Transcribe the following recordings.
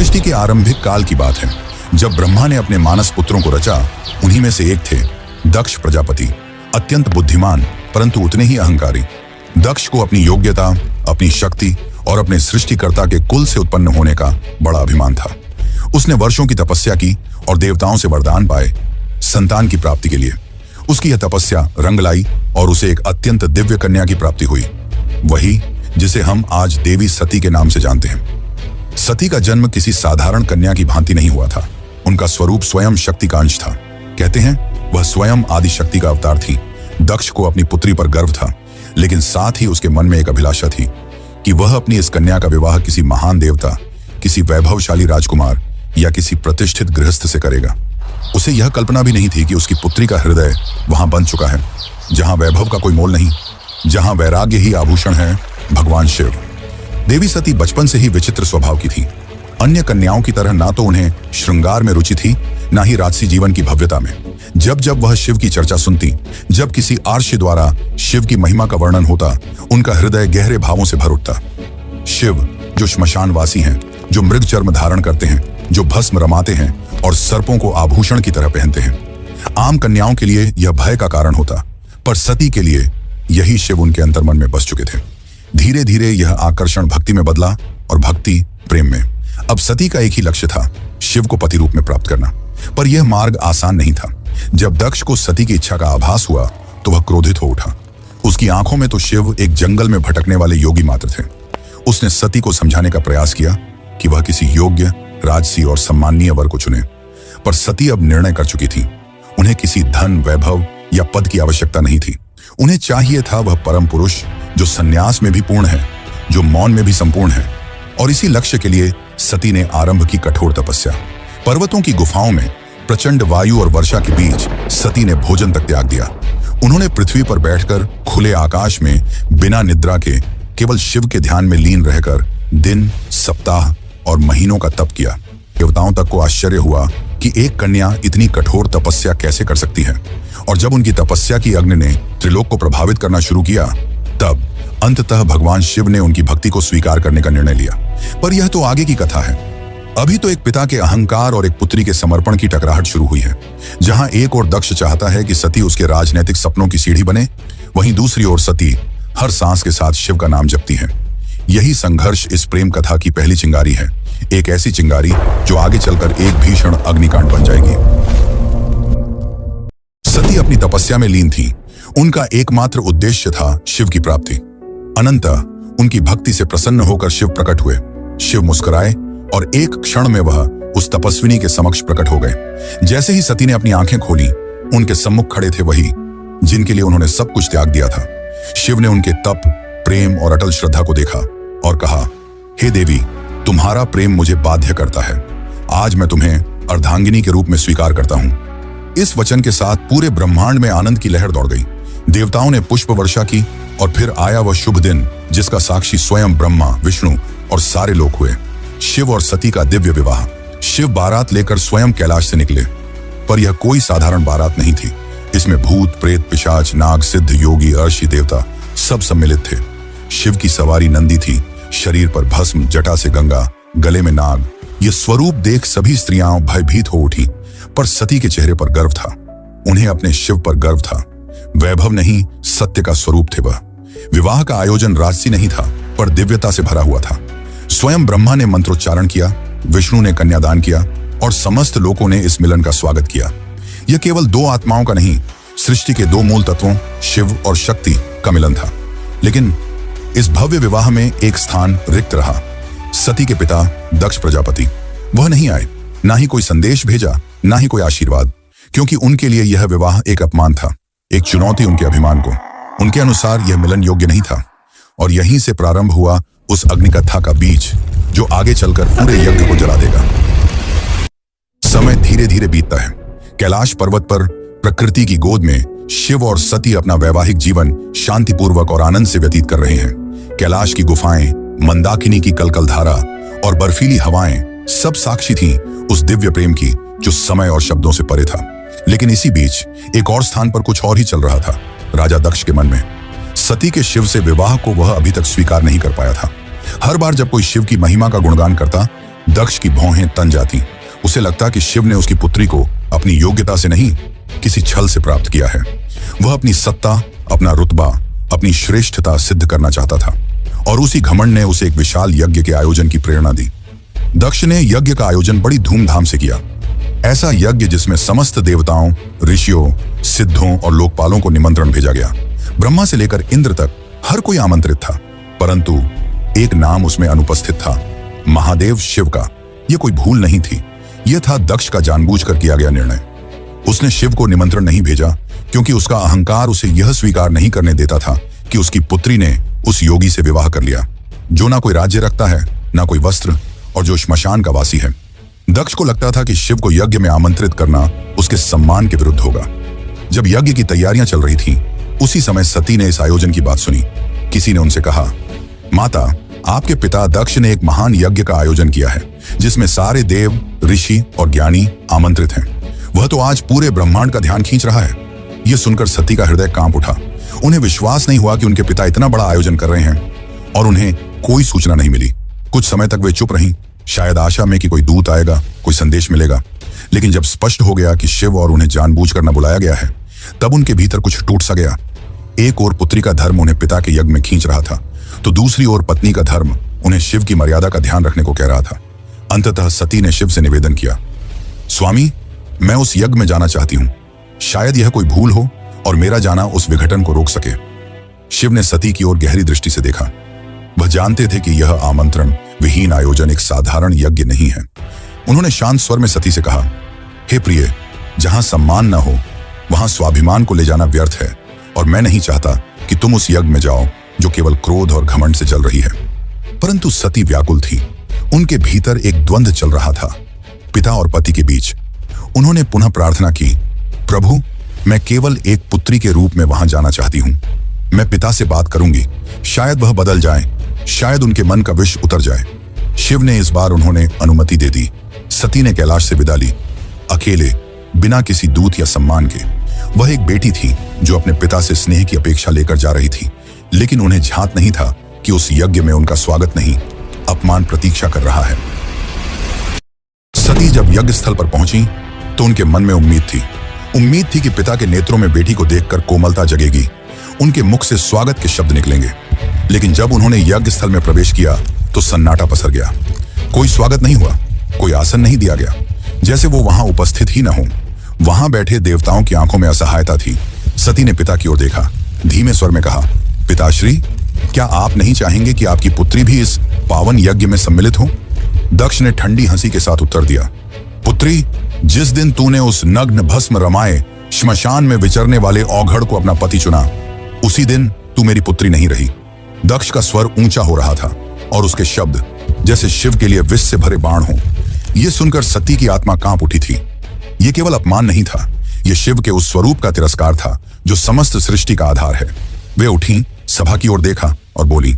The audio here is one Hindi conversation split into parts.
सृष्टि के आरंभिक काल की बात है, जब ब्रह्मा ने अपने मानस पुत्रों को रचा। उन्हीं में से एक थे दक्ष प्रजापति, अत्यंत बुद्धिमान परंतु उतने ही अहंकारी। दक्ष को अपनी योग्यता, अपनी शक्ति और अपने सृष्टिकर्ता के कुल से उत्पन्न होने का बड़ा अभिमान था। उसने वर्षों की तपस्या की और देवताओं से वरदान पाए संतान की प्राप्ति के लिए। उसकी यह तपस्या रंग लाई और उसे एक अत्यंत दिव्य कन्या की प्राप्ति हुई, वही जिसे हम आज देवी सती के नाम से जानते हैं। सती का जन्म किसी साधारण कन्या की भांति नहीं हुआ था। उनका स्वरूप स्वयं शक्ति का अंश था। कहते हैं वह स्वयं आदि शक्ति का अवतार थी। दक्ष को अपनी पुत्री पर गर्व था, लेकिन साथ ही उसके मन में एक अभिलाषा थी कि वह अपनी इस कन्या का विवाह किसी महान देवता, किसी वैभवशाली राजकुमार या किसी प्रतिष्ठित गृहस्थ से करेगा। उसे यह कल्पना भी नहीं थी कि उसकी पुत्री का हृदय वहां बन चुका है, जहां वैभव का कोई मोल नहीं, जहां वैराग्य ही आभूषण है, भगवान शिव। देवी सती बचपन से ही विचित्र स्वभाव की थी। अन्य कन्याओं की तरह ना तो उन्हें श्रृंगार में रुचि थी, ना ही राजसी जीवन की भव्यता में। जब जब वह शिव की चर्चा सुनती, जब किसी आर्षि द्वारा शिव की महिमा का वर्णन होता, उनका हृदय गहरे भावों से भर उठता। शिव जो श्मशानवासी हैं, जो मृग चर्म धारण करते हैं, जो भस्म रमाते हैं और सर्पों को आभूषण की तरह पहनते हैं। आम कन्याओं के लिए यह भय का कारण होता, पर सती के लिए यही शिव उनके अंतर्मन में बस चुके थे। धीरे धीरे यह आकर्षण भक्ति में बदला और भक्ति प्रेम में। अब सती का एक ही लक्ष्य था, शिव को पति रूप में प्राप्त करना। पर यह मार्ग आसान नहीं था। जब दक्ष को सती की इच्छा का आभास हुआ तो वह क्रोधित हो उठा। उसकी आंखों में तो शिव एक जंगल में भटकने वाले योगी मात्र थे। उसने सती को समझाने का प्रयास किया कि वह किसी योग्य, राजसी और सम्माननीय वर को चुने, पर सती अब निर्णय कर चुकी थी। उन्हें किसी धन, वैभव या पद की आवश्यकता नहीं थी। उन्हें चाहिए था वह परम पुरुष जो संन्यास में भी पूर्ण है, जो मौन में भी संपूर्ण है। और इसी लक्ष्य के लिए सती ने आरंभ की कठोर तपस्या। पर्वतों की गुफाओं में प्रचंड वायु और वर्षा के बीच सती ने भोजन तक त्याग दिया। उन्होंने पृथ्वी पर बैठकर खुले आकाश में बिना निद्रा के केवल शिव के ध्यान में लीन रहकर दिन, सप्ताह और महीनों का तप किया। देवताओं तक को आश्चर्य हुआ कि एक कन्या इतनी कठोर तपस्या कैसे कर सकती है। और जब उनकी तपस्या की अग्नि ने त्रिलोक को प्रभावित करना शुरू किया, तब अंततः भगवान शिव ने उनकी भक्ति को स्वीकार करने का निर्णय लिया। पर यह तो आगे की कथा है। अभी तो एक पिता के अहंकार और एक पुत्री के समर्पण की टकराहट शुरू हुई है। जहां एक ओर दक्ष चाहता है कि सती उसके राजनैतिक सपनों की सीढ़ी बने, वहीं दूसरी ओर सती हर सांस के साथ शिव का नाम जपती है। यही संघर्ष इस प्रेम कथा की पहली चिंगारी है, एक ऐसी चिंगारी जो आगे चलकर एक भीषण अग्निकांड बन जाएगी। सती अपनी तपस्या में लीन थी। उनका एकमात्र उद्देश्य था शिव की प्राप्ति। अनंतः उनकी भक्ति से प्रसन्न होकर शिव प्रकट हुए। शिव मुस्कुराए और एक क्षण में वह उस तपस्विनी के समक्ष प्रकट हो गए। जैसे ही सती ने अपनी आंखें खोली, उनके सम्मुख खड़े थे वही जिनके लिए उन्होंने सब कुछ त्याग दिया था। शिव ने उनके तप, प्रेम और अटल श्रद्धा को देखा और कहा, हे देवी, तुम्हारा प्रेम मुझे बाध्य करता है। आज मैं तुम्हें अर्धांगिनी के रूप में स्वीकार करता हूं। इस वचन के साथ पूरे ब्रह्मांड में आनंद की लहर दौड़ गई। देवताओं ने पुष्प वर्षा की और फिर आया वह शुभ दिन जिसका साक्षी स्वयं ब्रह्मा, विष्णु और सारे लोग हुए। शिव और सती का दिव्य विवाह। शिव बारात लेकर स्वयं कैलाश से निकले, पर यह कोई साधारण बारात नहीं थी। इसमें भूत, प्रेत, पिशाच, नाग, सिद्ध, योगी, अर्षि, देवता सब सम्मिलित थे। शिव की सवारी नंदी थी, शरीर पर भस्म, जटा से गंगा, गले में नाग। यह स्वरूप देख सभी स्त्रियां भयभीत हो उठी, पर सती के चेहरे पर गर्व था। उन्हें अपने शिव पर गर्व था। वैभव नहीं, सत्य का स्वरूप थे वह। विवाह का आयोजन राजसी नहीं था, पर दिव्यता से भरा हुआ था। स्वयं ब्रह्मा ने मंत्रोच्चारण किया, विष्णु ने कन्यादान किया और समस्त लोगों ने इस मिलन का स्वागत किया। यह केवल दो आत्माओं का नहीं, सृष्टि के दो मूल तत्वों शिव और शक्ति का मिलन था। लेकिन इस भव्य विवाह में एक स्थान रिक्त रहा। सती के पिता दक्ष प्रजापति, वह नहीं आए। ना ही कोई संदेश भेजा, ना ही कोई आशीर्वाद, क्योंकि उनके लिए यह विवाह एक अपमान था, एक चुनौती उनके अभिमान को। उनके अनुसार यह मिलन योग्य नहीं था। और यहीं से प्रारंभ हुआ उस अग्निकथा का बीज जो आगे चलकर पूरे यज्ञ को जला देगा। समय धीरे धीरे बीतता है। कैलाश पर्वत पर प्रकृति की गोद में शिव और सती अपना वैवाहिक जीवन शांतिपूर्वक और आनंद से व्यतीत कर रहे हैं। कैलाश की गुफाएं, मंदाकिनी की कलकल धारा और बर्फीली हवाएं सब साक्षी थीं उस दिव्य प्रेम की जो समय और शब्दों से परे था। लेकिन इसी बीच एक और स्थान पर कुछ और ही चल रहा था। राजा दक्ष के मन में सती के शिव से विवाह को वह अभी तक स्वीकार नहीं कर पाया था। हर बार जब कोई शिव की महिमा का गुणगान करता, दक्ष की भौहें तन जाती। उसे लगता कि शिव ने उसकी पुत्री को अपनी योग्यता से नहीं, किसी छल से प्राप्त किया है। वह अपनी सत्ता, अपना रुतबा, अपनी श्रेष्ठता सिद्ध करना चाहता था और उसी घमंड ने उसे एक विशाल यज्ञ के आयोजन की प्रेरणा दी। दक्ष ने यज्ञ का आयोजन बड़ी धूमधाम से किया। ऐसा यज्ञ जिसमें समस्त देवताओं, ऋषियों, सिद्धों और लोकपालों को निमंत्रण भेजा गया। ब्रह्मा से लेकर इंद्र तक हर कोई आमंत्रित था, परंतु एक नाम उसमें अनुपस्थित था, महादेव शिव का। यह कोई भूल नहीं थी, यह था दक्ष का जानबूझकर किया गया निर्णय। उसने शिव को निमंत्रण नहीं भेजा क्योंकि उसका अहंकार उसे यह स्वीकार नहीं करने देता था कि उसकी पुत्री ने उस योगी से विवाह कर लिया, जो ना कोई राज्य रखता है, ना कोई वस्त्र, और जो श्मशान का वासी है। दक्ष को लगता था कि शिव को यज्ञ में आमंत्रित करना उसके सम्मान के विरुद्ध होगा। जब यज्ञ की तैयारियां चल रही थीं, उसी समय सती ने इस आयोजन की बात सुनी। किसी ने उनसे कहा, माता, आपके पिता दक्ष ने एक महान यज्ञ का आयोजन किया है जिसमें सारे देव, ऋषि और ज्ञानी आमंत्रित हैं। वह तो आज पूरे ब्रह्मांड का ध्यान खींच रहा है। यह सुनकर सती का हृदय कांप उठा। उन्हें विश्वास नहीं हुआ कि उनके पिता इतना बड़ा आयोजन कर रहे हैं और उन्हें कोई सूचना नहीं मिली। कुछ समय तक वे चुप रहीं, शायद आशा में कि कोई दूत आएगा, कोई संदेश मिलेगा। लेकिन जब स्पष्ट हो गया कि शिव और उन्हें जानबूझकर न बुलाया गया है, तब उनके भीतर कुछ टूट सा गया। एक ओर पुत्री का धर्म उन्हें पिता के यज्ञ में खींच रहा था, तो दूसरी ओर पत्नी का धर्म उन्हें शिव की मर्यादा का ध्यान रखने को कह रहा था। अंततः सती ने शिव से निवेदन किया, स्वामी, मैं उस यज्ञ में जाना चाहती हूं। शायद यह कोई भूल हो और मेरा जाना उस विघटन को रोक सके। शिव ने सती की ओर गहरी दृष्टि से देखा। वह जानते थे कि यह आमंत्रण विहीन आयोजन एक साधारण यज्ञ नहीं है। उन्होंने शांत स्वर में सती से कहा, हे प्रिय, जहां सम्मान न हो वहां स्वाभिमान को ले जाना व्यर्थ है, और मैं नहीं चाहता कि तुम उस यज्ञ में जाओ जो केवल क्रोध और घमंड से चल रही है। परंतु सती व्याकुल थी। उनके भीतर एक द्वंद्व चल रहा था, पिता और पति के बीच। उन्होंने पुनः प्रार्थना की, प्रभु, मैं केवल एक पुत्री के रूप में वहां जाना चाहती हूं। मैं पिता से बात करूंगी, शायद वह बदल जाए, शायद उनके मन का विष उतर जाए। शिव ने इस बार उन्होंने अनुमति दे दी। सती ने कैलाश से विदा ली, अकेले, बिना किसी दूत या सम्मान के। वह एक बेटी थी जो अपने पिता से स्नेह की अपेक्षा लेकर जा रही थी, लेकिन उन्हें झांत नहीं था कि उस यज्ञ में उनका स्वागत नहीं, अपमान प्रतीक्षा कर रहा है। सती जब यज्ञ स्थल पर पहुंची तो उनके मन में उम्मीद थी कि पिता के नेत्रों में बेटी को देखकर कोमलता जगेगी, उनके मुख से स्वागत के शब्द निकलेंगे। लेकिन जब उन्होंने यज्ञ स्थल में प्रवेश किया तो सन्नाटा पसर गया। कोई स्वागत नहीं हुआ, कोई आसन नहीं दिया गया, जैसे वो वहां उपस्थित ही न हो। वहां बैठे देवताओं की आंखों में असहायता थी। सती ने पिता की ओर देखा, धीमे स्वर में कहा, पिताश्री, क्या आप नहीं चाहेंगे कि आपकी पुत्री भी इस पावन यज्ञ में सम्मिलित हो? दक्ष ने ठंडी हंसी के साथ उत्तर दिया, पुत्री, जिस दिन तूने उस नग्न भस्म रमाए श्मशान में विचरने वाले औघड़ को अपना पति चुना, उसी दिन तू मेरी पुत्री नहीं रही। दक्ष का स्वर ऊंचा हो रहा था और उसके शब्द जैसे शिव के लिए विष से भरे बाण हो। यह सुनकर सती की आत्मा कांप उठी थी। यह केवल अपमान नहीं था, यह शिव के उस स्वरूप का तिरस्कार था जो समस्त सृष्टि का आधार है। वे उठी, सभा की ओर देखा और बोली,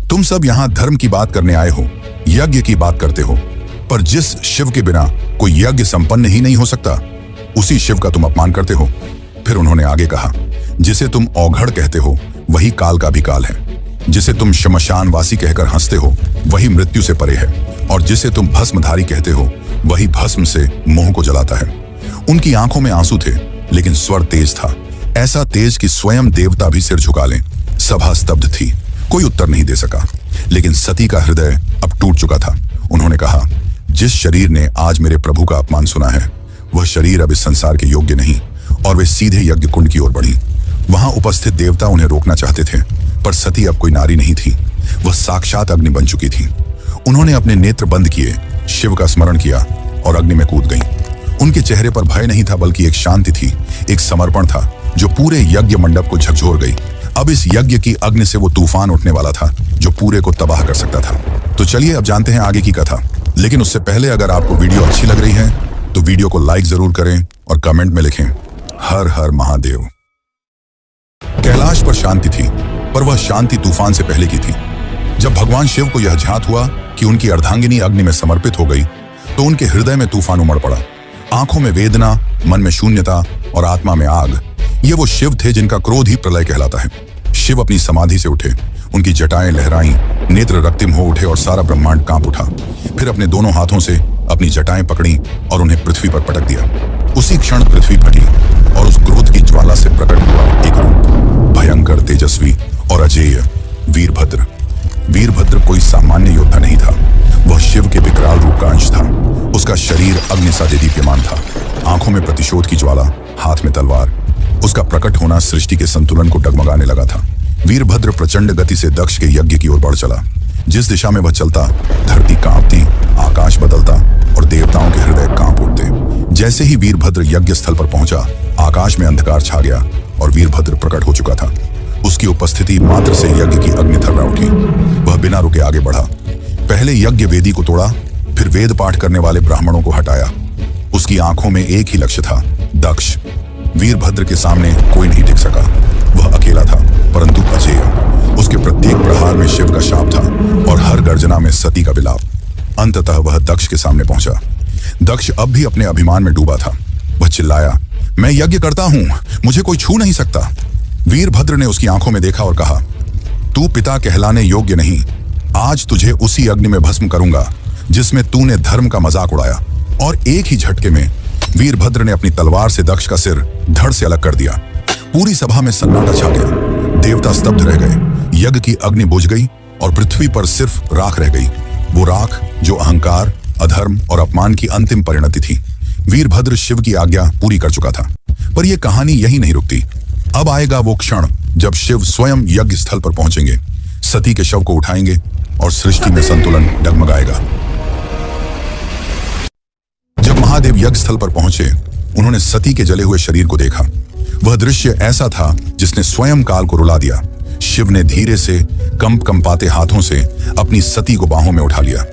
तुम सब यहाँ धर्म की बात करने आए हो, यज्ञ की बात करते हो, पर जिस शिव के बिना कोई यज्ञ संपन्न ही नहीं हो सकता, उसी शिव का तुम अपमान करते हो। फिर उन्होंने आगे कहा, जिसे तुम औघड़ कहते हो वही काल का भी काल है, जिसे तुम श्मशानवासी कहकर हंसते हो वही मृत्यु से परे है, और जिसे तुम भस्मधारी कहते हो वही भस्म से मोह को जलाता है। उनकी आंखों में आंसू थे, लेकिन स्वर तेज था, ऐसा तेज कि स्वयं देवता भी सिर झुका लें। सभा स्तब्ध थी, कोई उत्तर नहीं दे सका। लेकिन सती का हृदय अब टूट चुका था। उन्होंने कहा, जिस शरीर ने आज मेरे प्रभु का अपमान सुना है, वह शरीर अब इस संसार के योग्य नहीं। और वे सीधे यज्ञ कुंड की ओर बढ़ी। वहां उपस्थित देवता उन्हें रोकना चाहते थे, पर सती अब कोई नारी नहीं थी, वह साक्षात अग्नि बन चुकी थी। उन्होंने अपने नेत्र बंद किए, शिव का स्मरण किया और अग्नि में कूद गईं। उनके चेहरे पर भय नहीं था, बल्कि एक शांति थी, एक समर्पण था जो पूरे यज्ञ मंडप को झकझोर गई। अब इस यज्ञ की अग्नि से वो तूफान उठने वाला था जो पूरे को तबाह कर सकता था। तो चलिए अब जानते हैं आगे की कथा। लेकिन उससे पहले अगर आपको वीडियो अच्छी लग रही है तो वीडियो को लाइक जरूर करें और कमेंट में लिखें, हर हर महादेव। कैलाश पर शांति थी, पर वह शांति तूफान से पहले की थी। जब भगवान शिव को यह ज्ञात हुआ कि उनकी अर्धांगिनी अग्नि में समर्पित हो गई, तो उनके हृदय में तूफान उमड़ पड़ा। आंखों में वेदना, मन में शून्यता और आत्मा में आग। ये वो शिव थे जिनका क्रोध ही प्रलय कहलाता है। शिव अपनी समाधि से उठे। उनकी जटाएं लहराईं, नेत्र रक्तिम हो उठे और सारा ब्रह्मांड कांप उठा। फिर अपने दोनों हाथों से अपनी जटाएं पकड़ी और उन्हें पृथ्वी पर पटक दिया। उसी क्षण पृथ्वी फटी और उस क्रोध की ज्वाला से प्रकट हुआ एक रूप, भयंकर, तेजस्वी और अजेय, वीरभद्र। वीरभद्र कोई सामान्य योद्धा नहीं था, वह शिव के विकराल रूप का अंश था। उसका शरीर अग्नि सा दीप्यमान था, आंखों में प्रतिशोध की ज्वाला, हाथ में तलवार। उसका प्रकट होना सृष्टि के संतुलन को डगमगाने लगा था। वीरभद्र प्रचंड गति से दक्ष के यज्ञ की ओर बढ़ चला। जिस दिशा में वह चलता, धरती कांपती, आकाश बदलता और देवताओं के हृदय कांप उठते। जैसे ही वीरभद्र यज्ञ स्थल पर पहुंचा, आकाश में अंधकार छा गया और वीरभद्र प्रकट हो चुका था। उसकी उपस्थिति मात्र से यज्ञ की अग्नि थर्रा उठी। वह बिना रुके आगे बढ़ा। पहले यज्ञ वेदी को तोड़ा, फिर वेद पाठ करने वाले ब्राह्मणों को हटाया। उसकी आंखों में एक ही लक्ष्य था, दक्ष। वीरभद्र के सामने कोई नहीं टिक सका। वह अकेला था, परंतु अजेय। उसके प्रत्येक प्रहार में शिव का शाप था और हर गर्जना में सती का विलाप। अंततः वह दक्ष के सामने पहुंचा। दक्ष अब भी अपने अभिमान में डूबा था। वह चिल्लाया, मैं यज्ञ करता हूं, मुझे कोई छू नहीं सकता। वीरभद्र ने उसकी आंखों में देखा और कहा, तू पिता कहलाने योग्य नहीं। आज तुझे उसी अग्नि में भस्म करूंगा जिसमें तूने धर्म का मजाक उड़ाया। और एक ही झटके में वीरभद्र ने अपनी तलवार से दक्ष का सिर धड़ से अलग कर दिया। पूरी सभा में सन्नाटा छा गया। देवता स्तब्ध रह गए। यज्ञ की अग्नि बुझ गई और पृथ्वी पर सिर्फ राख रह गई। वो राख जो अहंकार, अधर्म और अपमान की अंतिम परिणति थी। वीरभद्र शिव की आज्ञा पूरी कर चुका था। पर यह कहानी यही नहीं रुकती। अब आएगा वो क्षण जब शिव स्वयं यज्ञ स्थल पर पहुंचेंगे, सती के शव को उठाएंगे और सृष्टि में संतुलन डगमगाएगा। जब महादेव यज्ञ स्थल पर पहुंचे, उन्होंने सती के जले हुए शरीर को देखा। वह दृश्य ऐसा था जिसने स्वयं काल को रुला दिया। शिव ने धीरे से कंपाते हाथों से अपनी सती को बाहों में उठा लिया।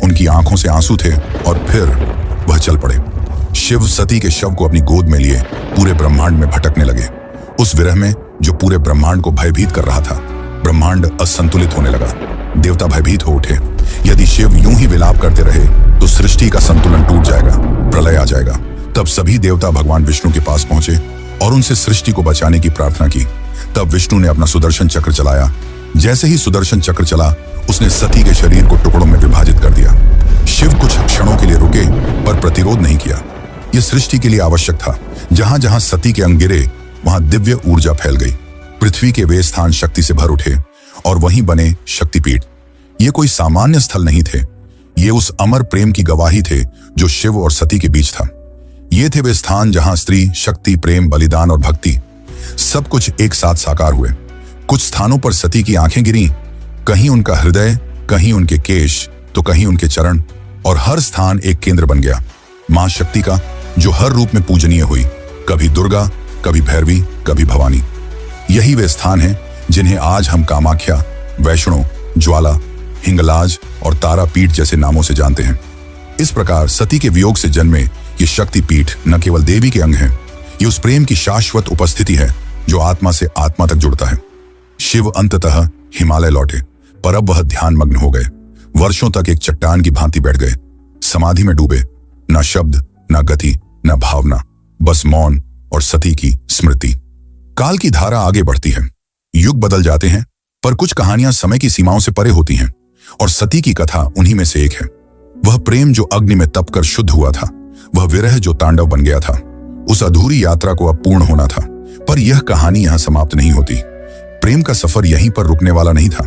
उनकी आंखों से आंसू थे और फिर वह चल पड़े। शिव सती के शव को अपनी गोद में लिए पूरे ब्रह्मांड में भटकने लगे। उस विरह में जो पूरे ब्रह्मांड को भयभीत कर रहा था, ब्रह्मांड असंतुलित होने लगा। देवता भयभीत हो उठे। यदि शिव यूं ही विलाप करते रहे तो सृष्टि का संतुलन टूट जाएगा, प्रलय आ जाएगा। तब सभी देवता भगवान विष्णु के पास पहुंचे और उनसे सृष्टि को बचाने की प्रार्थना की। तब विष्णु ने अपना सुदर्शन चक्र चलाया। जैसे ही सुदर्शन चक्र चला, उसने सती के शरीर को टुकड़ों में विभाजित कर दिया। शिव कुछ क्षणों के लिए रुके पर प्रतिरोध नहीं किया। यह सृष्टि के लिए आवश्यक था। जहां जहां सती के अंग गिरे, वहां दिव्य ऊर्जा फैल गई। पृथ्वी के वे स्थान शक्ति से भर उठे और वहीं बने शक्तिपीठ। ये कोई सामान्य स्थल नहीं थे। ये उस अमर प्रेम की गवाही थे जो शिव और सती के बीच था। ये थे वे स्थान जहां स्त्री, शक्ति, प्रेम, बलिदान और भक्ति सब कुछ एक साथ साकार हुए। कुछ स्थानों पर सती की आंखें गिरीं, कहीं उनका हृदय, कहीं उनके केश, तो कहीं उनके चरण, और हर स्थान एक केंद्र बन गया, मां शक्ति का, जो हर रूप में पूजनीय हुई। कभी दुर्गा, कभी भैरवी, कभी भवानी। यही वे स्थान हैं जिन्हें आज हम कामाख्या, वैष्णो, ज्वाला, हिंगलाज और तारापीठ जैसे नामों से जानते हैं। इस प्रकार सती के वियोग से जन्मे ये शक्तिपीठ न केवल देवी के अंग हैं, ये उस प्रेम की शाश्वत उपस्थिति है जो आत्मा से आत्मा तक जुड़ता है। शिव अंततः हिमालय लौटे, पर अब वह ध्यान मग्न हो गए। वर्षों तक एक चट्टान की भांति बैठ गए, समाधि में डूबे। न शब्द, न गति, न भावना, बस मौन और सती की स्मृति। काल की धारा आगे बढ़ती है, युग बदल जाते हैं, पर कुछ कहानियां समय की सीमाओं से परे होती हैं, और सती की कथा उन्हीं में से एक है। वह प्रेम जो अग्नि में तपकर शुद्ध हुआ था, वह विरह जो तांडव बन गया था। उस अधूरी यात्रा को अब पूर्ण होना था। पर यह कहानी यहां समाप्त नहीं होती। प्रेम का सफर यहीं पर रुकने वाला नहीं था।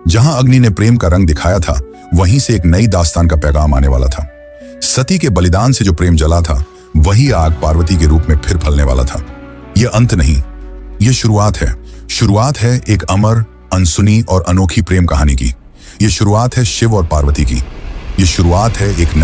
जहां अग्नि ने प्रेम का रंग दिखाया था, वहीं से एक नई दास्तान का पैगाम आने वाला था। सती के बलिदान से जो प्रेम जला था, वही आग पार्वती के रूप में फिर फलने वाला था। यह अंत नहीं, यह शुरुआत है। शुरुआत है एक अमर, अनसुनी और अनोखी प्रेम कहानी की। यह शुरुआत है शिव और पार्वती की। यह शुरुआत है एक